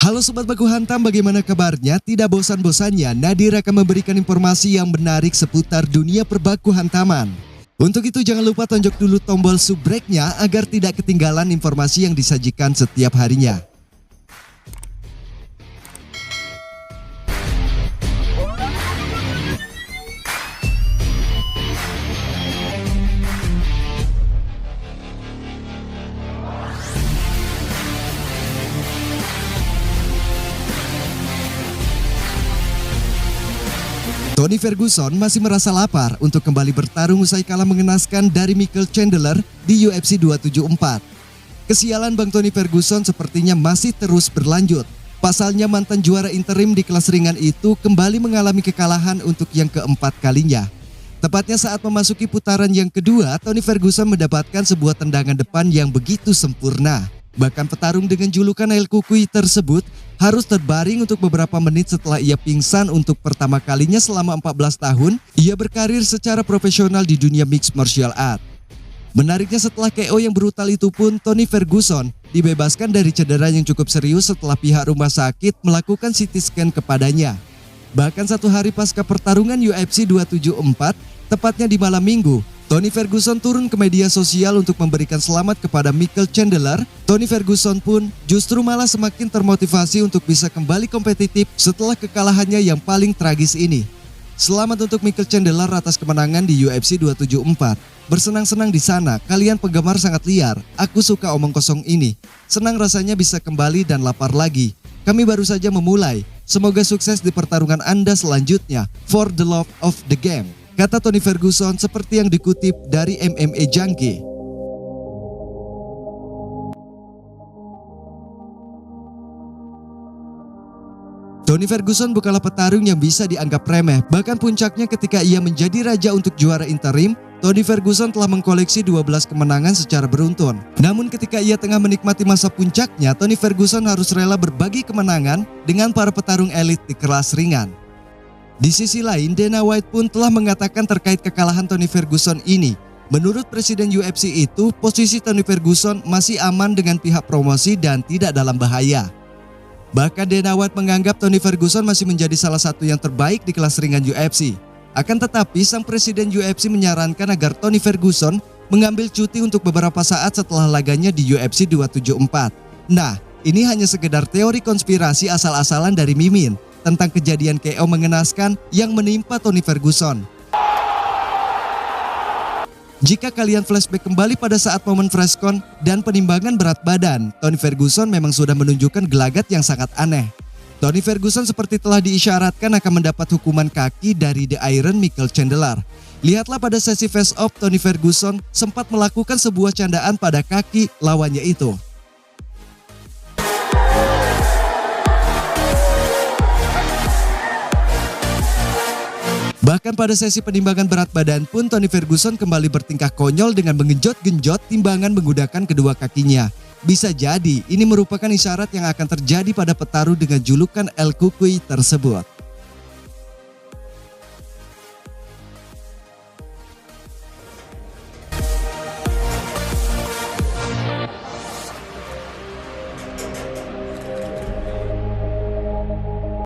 Halo Sobat Baku Hantam, bagaimana kabarnya? Tidak bosan-bosannya, Nadir akan memberikan informasi yang menarik seputar dunia perbaku hantaman. Untuk itu jangan lupa tonjok dulu tombol subrek-nya agar tidak ketinggalan informasi yang disajikan setiap harinya. Tony Ferguson masih merasa lapar untuk kembali bertarung usai kalah mengenaskan dari Michael Chandler di UFC 274. Kesialan Bang Tony Ferguson sepertinya masih terus berlanjut. Pasalnya mantan juara interim di kelas ringan itu kembali mengalami kekalahan untuk yang keempat kalinya. Tepatnya saat memasuki putaran yang kedua, Tony Ferguson mendapatkan sebuah tendangan depan yang begitu sempurna. Bahkan petarung dengan julukan El Cucuy tersebut harus terbaring untuk beberapa menit setelah ia pingsan untuk pertama kalinya selama 14 tahun ia berkarir secara profesional di dunia mixed martial art. Menariknya setelah KO yang brutal itu pun Tony Ferguson dibebaskan dari cedera yang cukup serius setelah pihak rumah sakit melakukan CT scan kepadanya. Bahkan satu hari pasca pertarungan UFC 274, tepatnya di malam minggu, Tony Ferguson turun ke media sosial untuk memberikan selamat kepada Michael Chandler. Tony Ferguson pun justru malah semakin termotivasi untuk bisa kembali kompetitif setelah kekalahannya yang paling tragis ini. Selamat untuk Michael Chandler atas kemenangan di UFC 274. Bersenang-senang di sana, kalian penggemar sangat liar. Aku suka omong kosong ini. Senang rasanya bisa kembali dan lapar lagi. Kami baru saja memulai. Semoga sukses di pertarungan Anda selanjutnya. For the love of the game, kata Tony Ferguson seperti yang dikutip dari MMA Junkie. Tony Ferguson bukanlah petarung yang bisa dianggap remeh. Bahkan puncaknya ketika ia menjadi raja untuk juara interim, Tony Ferguson telah mengkoleksi 12 kemenangan secara beruntun. Namun ketika ia tengah menikmati masa puncaknya, Tony Ferguson harus rela berbagi kemenangan dengan para petarung elit di kelas ringan. Di sisi lain, Dana White pun telah mengatakan terkait kekalahan Tony Ferguson ini. Menurut Presiden UFC itu, posisi Tony Ferguson masih aman dengan pihak promosi dan tidak dalam bahaya. Bahkan Dana White menganggap Tony Ferguson masih menjadi salah satu yang terbaik di kelas ringan UFC. Akan tetapi, sang Presiden UFC menyarankan agar Tony Ferguson mengambil cuti untuk beberapa saat setelah laganya di UFC 274. Nah, ini hanya sekedar teori konspirasi asal-asalan dari Mimin tentang kejadian KO mengenaskan yang menimpa Tony Ferguson. Jika kalian flashback kembali pada saat momen Freshcon dan penimbangan berat badan, Tony Ferguson memang sudah menunjukkan gelagat yang sangat aneh. Tony Ferguson seperti telah diisyaratkan akan mendapat hukuman kaki dari The Iron Michael Chandler. Lihatlah pada sesi face off, Tony Ferguson sempat melakukan sebuah candaan pada kaki lawannya itu. Bahkan pada sesi penimbangan berat badan pun Tony Ferguson kembali bertingkah konyol dengan menggenjot-genjot timbangan menggunakan kedua kakinya. Bisa jadi ini merupakan isyarat yang akan terjadi pada petarung dengan julukan El Cucuy tersebut.